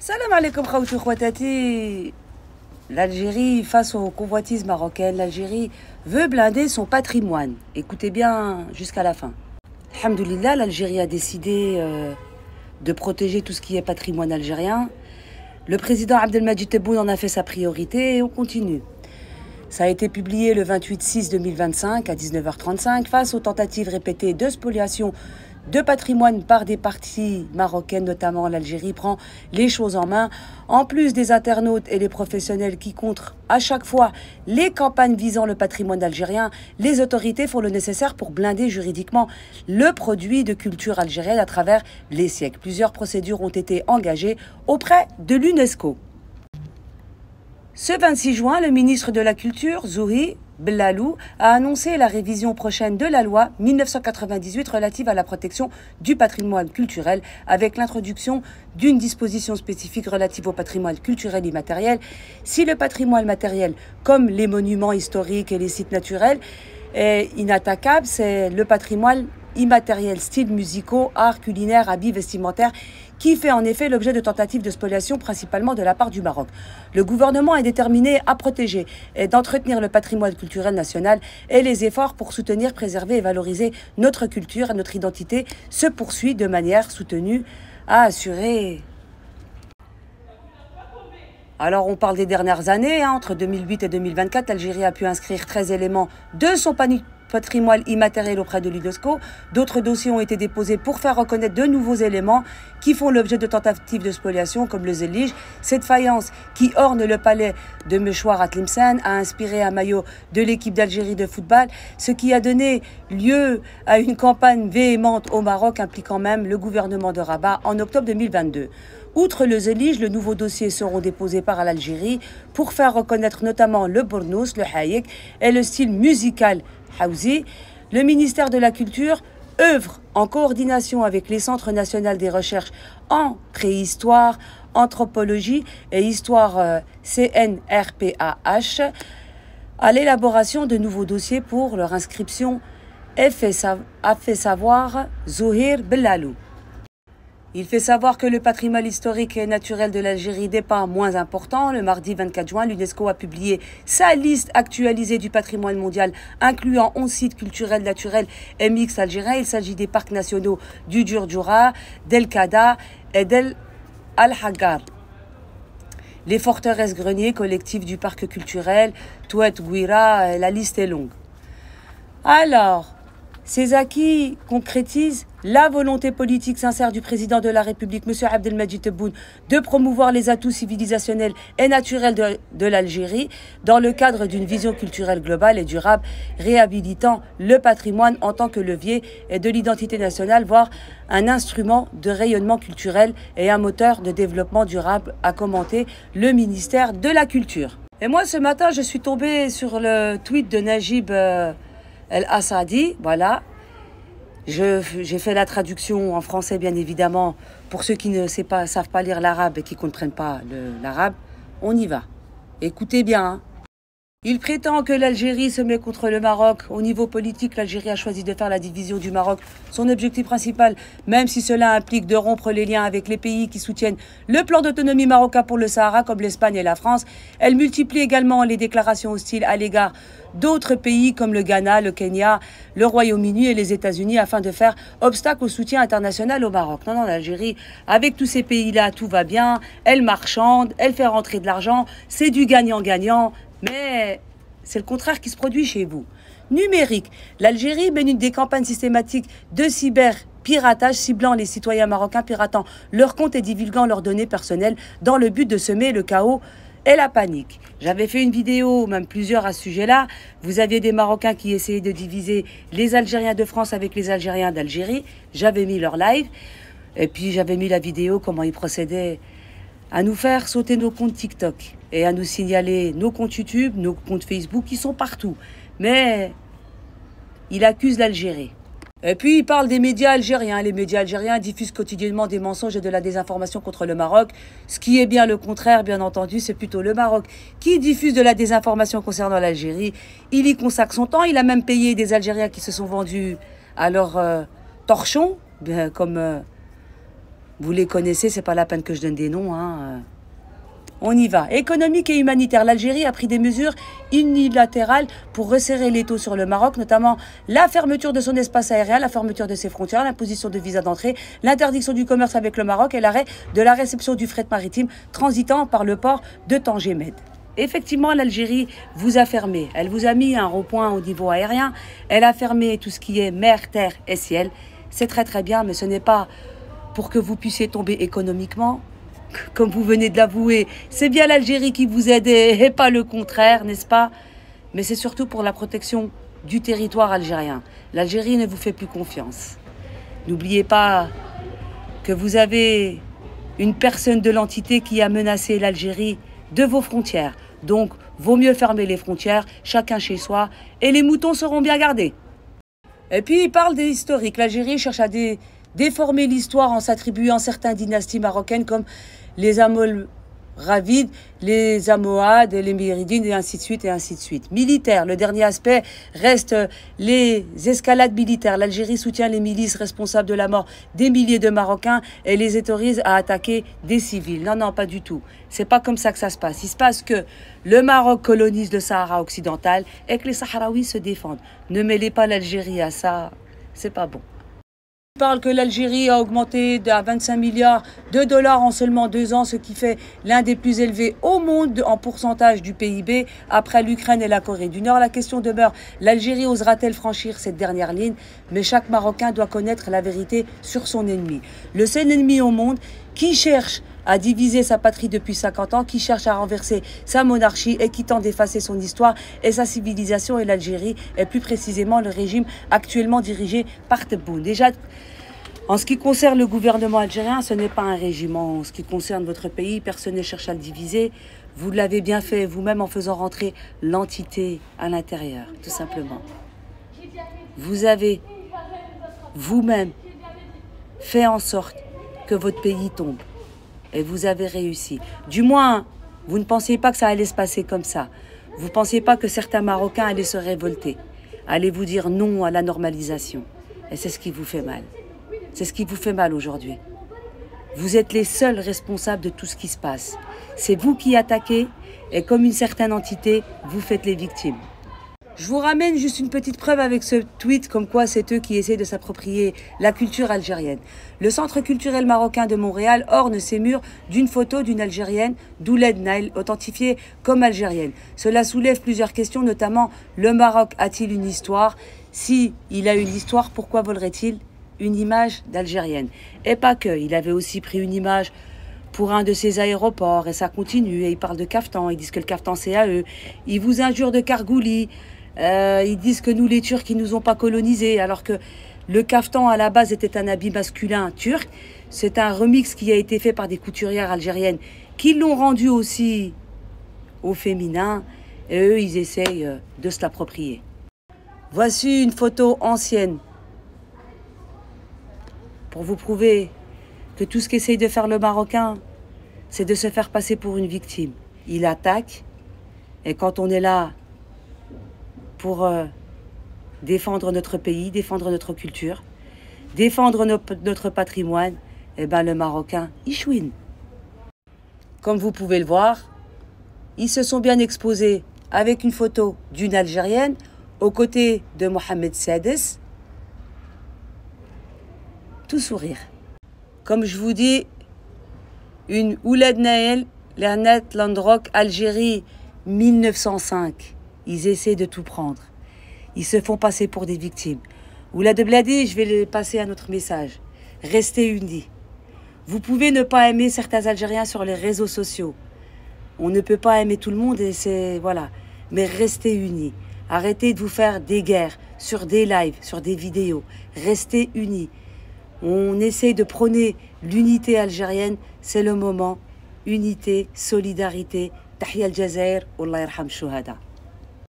Salam alaikum khawtou khwatati. L'Algérie face aux convoitises marocaines, l'Algérie veut blinder son patrimoine. Écoutez bien jusqu'à la fin. Alhamdoulilah, l'Algérie a décidé de protéger tout ce qui est patrimoine algérien. Le président Abdelmadjid Tebboune en a fait sa priorité et on continue. Ça a été publié le 28/6/2025 à 19h35 face aux tentatives répétées de spoliation de patrimoine par des parties marocaines, notamment l'Algérie prend les choses en main. En plus des internautes et les professionnels qui contrent à chaque fois les campagnes visant le patrimoine algérien, les autorités font le nécessaire pour blinder juridiquement le produit de culture algérienne à travers les siècles. Plusieurs procédures ont été engagées auprès de l'UNESCO. Ce 26 juin, le ministre de la Culture, Zouhi Bellalou, a annoncé la révision prochaine de la loi 1998 relative à la protection du patrimoine culturel avec l'introduction d'une disposition spécifique relative au patrimoine culturel immatériel. Si le patrimoine matériel, comme les monuments historiques et les sites naturels, est inattaquable, c'est le patrimoine immatériel, styles musicaux, arts, culinaires, habits, vestimentaires, qui fait en effet l'objet de tentatives de spoliation principalement de la part du Maroc. Le gouvernement est déterminé à protéger et d'entretenir le patrimoine culturel national et les efforts pour soutenir, préserver et valoriser notre culture et notre identité se poursuivent de manière soutenue à assurer. Alors on parle des dernières années, entre 2008 et 2024, l'Algérie a pu inscrire 13 éléments de son patrimoine immatériel auprès de l'UNESCO. D'autres dossiers ont été déposés pour faire reconnaître de nouveaux éléments qui font l'objet de tentatives de spoliation comme le Zellige. Cette faïence qui orne le palais de Mechouar à Tlemcen a inspiré un maillot de l'équipe d'Algérie de football, ce qui a donné lieu à une campagne véhémente au Maroc impliquant même le gouvernement de Rabat en octobre 2022. Outre le Zellige, de nouveaux dossiers seront déposés par l'Algérie pour faire reconnaître notamment le bournous, le haïk et le style musical Haouzi. Le ministère de la Culture œuvre en coordination avec les Centres nationaux des recherches en préhistoire, anthropologie et histoire CNRPAH à l'élaboration de nouveaux dossiers pour leur inscription, a fait savoir Zouhi Bellalou. Il fait savoir que le patrimoine historique et naturel de l'Algérie n'est pas moins important. Le mardi 24 juin, l'UNESCO a publié sa liste actualisée du patrimoine mondial, incluant 11 sites culturels, naturels et mixtes algériens. Il s'agit des parcs nationaux du Djurdjura, d'El Kada et d'El Al-Hagar. Les forteresses greniers collectifs du parc culturel, Touet Gouira, la liste est longue. Alors, ces acquis concrétisent la volonté politique sincère du président de la République, M. Abdelmadjid Tebboune, de promouvoir les atouts civilisationnels et naturels de l'Algérie dans le cadre d'une vision culturelle globale et durable, réhabilitant le patrimoine en tant que levier et de l'identité nationale, voire un instrument de rayonnement culturel et un moteur de développement durable, a commenté le ministère de la Culture. Et moi, ce matin, je suis tombée sur le tweet de Najib El-Assadi, voilà. J'ai fait la traduction en français, bien évidemment, pour ceux qui ne savent pas lire l'arabe et qui ne comprennent pas l'arabe. On y va. Écoutez bien. Hein. Il prétend que l'Algérie se met contre le Maroc. Au niveau politique, l'Algérie a choisi de faire la division du Maroc son objectif principal, même si cela implique de rompre les liens avec les pays qui soutiennent le plan d'autonomie marocain pour le Sahara, comme l'Espagne et la France. Elle multiplie également les déclarations hostiles à l'égard d'autres pays comme le Ghana, le Kenya, le Royaume-Uni et les États-Unis afin de faire obstacle au soutien international au Maroc. Non, l'Algérie, avec tous ces pays-là, tout va bien. Elle marchande, elle fait rentrer de l'argent. C'est du gagnant-gagnant. Mais c'est le contraire qui se produit chez vous. Numérique. L'Algérie mène une des campagnes systématiques de cyberpiratage ciblant les citoyens marocains, piratant leurs comptes et divulguant leurs données personnelles dans le but de semer le chaos et la panique. J'avais fait une vidéo, même plusieurs à ce sujet-là. Vous aviez des Marocains qui essayaient de diviser les Algériens de France avec les Algériens d'Algérie. J'avais mis leur live. Et puis j'avais mis la vidéo, comment ils procédaient à nous faire sauter nos comptes TikTok et à nous signaler nos comptes YouTube, nos comptes Facebook qui sont partout. Mais il accuse l'Algérie. Et puis il parle des médias algériens. Les médias algériens diffusent quotidiennement des mensonges et de la désinformation contre le Maroc. Ce qui est bien le contraire, bien entendu, c'est plutôt le Maroc qui diffuse de la désinformation concernant l'Algérie. Il y consacre son temps. Il a même payé des Algériens qui se sont vendus à leur torchon, comme Vous les connaissez, c'est pas la peine que je donne des noms, hein. On y va. Économique et humanitaire. L'Algérie a pris des mesures unilatérales pour resserrer l'étau sur le Maroc, notamment la fermeture de son espace aérien, la fermeture de ses frontières, l'imposition de visas d'entrée, l'interdiction du commerce avec le Maroc et l'arrêt de la réception du fret maritime transitant par le port de Tanger Med. Effectivement, l'Algérie vous a fermé. Elle vous a mis un rond-point au niveau aérien. Elle a fermé tout ce qui est mer, terre et ciel. C'est très très bien, mais ce n'est pas pour que vous puissiez tomber économiquement. Comme vous venez de l'avouer, c'est bien l'Algérie qui vous aide et pas le contraire, n'est-ce pas? Mais c'est surtout pour la protection du territoire algérien. L'Algérie ne vous fait plus confiance. N'oubliez pas que vous avez une personne de l'entité qui a menacé l'Algérie de vos frontières. Donc, vaut mieux fermer les frontières, chacun chez soi, et les moutons seront bien gardés. Et puis, il parle des historiques. L'Algérie cherche à déformer l'histoire en s'attribuant certaines dynasties marocaines comme les Almoravides, les Almohades, les Méridides et ainsi de suite et ainsi de suite. Militaire, le dernier aspect reste les escalades militaires. L'Algérie soutient les milices responsables de la mort des milliers de Marocains et les autorise à attaquer des civils. Non, non, pas du tout. C'est pas comme ça que ça se passe. Il se passe que le Maroc colonise le Sahara occidental et que les Sahraouis se défendent. Ne mêlez pas l'Algérie à ça, c'est pas bon. Il parle que l'Algérie a augmenté à 25 milliards de dollars en seulement 2 ans, ce qui fait l'un des plus élevés au monde en pourcentage du PIB après l'Ukraine et la Corée du Nord. La question demeure, l'Algérie osera-t-elle franchir cette dernière ligne? Mais chaque Marocain doit connaître la vérité sur son ennemi. Le seul ennemi au monde qui cherche à diviser sa patrie depuis 50 ans, qui cherche à renverser sa monarchie et qui tente d'effacer son histoire et sa civilisation et l'Algérie, et plus précisément le régime actuellement dirigé par Tebboune. Déjà, en ce qui concerne le gouvernement algérien, ce n'est pas un régiment. En ce qui concerne votre pays, personne ne cherche à le diviser. Vous l'avez bien fait vous-même en faisant rentrer l'entité à l'intérieur, tout simplement. Vous avez vous-même fait en sorte que votre pays tombe. Et vous avez réussi. Du moins, vous ne pensiez pas que ça allait se passer comme ça. Vous ne pensiez pas que certains Marocains allaient se révolter, allaient vous dire non à la normalisation. Et c'est ce qui vous fait mal. C'est ce qui vous fait mal aujourd'hui. Vous êtes les seuls responsables de tout ce qui se passe. C'est vous qui attaquez et comme une certaine entité, vous faites les victimes. Je vous ramène juste une petite preuve avec ce tweet comme quoi c'est eux qui essaient de s'approprier la culture algérienne. Le Centre culturel marocain de Montréal orne ses murs d'une photo d'une Algérienne, Douled Nail, authentifiée comme algérienne. Cela soulève plusieurs questions, notamment le Maroc a-t-il une histoire? Si il a une histoire, pourquoi volerait-il une image d'Algérienne? Et pas que, il avait aussi pris une image pour un de ses aéroports et ça continue. Et ils parlent de Kaftan, ils disent que le Kaftan c'est à eux. Ils vous injurent de Kargouli. Ils disent que nous, les Turcs, ils nous ont pas colonisés, alors que le kaftan, à la base, était un habit masculin turc. C'est un remix qui a été fait par des couturières algériennes qui l'ont rendu aussi au féminin. Et eux, ils essayent de se l'approprier. Voici une photo ancienne pour vous prouver que tout ce qu'essaye de faire le Marocain, c'est de se faire passer pour une victime. Il attaque, et quand on est là pour défendre notre pays, défendre notre culture, défendre notre patrimoine, eh ben le Marocain, il chouine. Comme vous pouvez le voir, ils se sont bien exposés avec une photo d'une Algérienne aux côtés de Mohamed Sadis, tout sourire. Comme je vous dis, une Ouled Naël, Lernet Landrock, Algérie, 1905. Ils essaient de tout prendre. Ils se font passer pour des victimes. Ouled Bladi, je vais le passer à notre message. Restez unis. Vous pouvez ne pas aimer certains Algériens sur les réseaux sociaux. On ne peut pas aimer tout le monde et c'est... Voilà. Mais restez unis. Arrêtez de vous faire des guerres sur des lives, sur des vidéos. Restez unis. On essaie de prôner l'unité algérienne. C'est le moment. Unité, solidarité. Tahia al-Jazair. Allah yarham shuhada.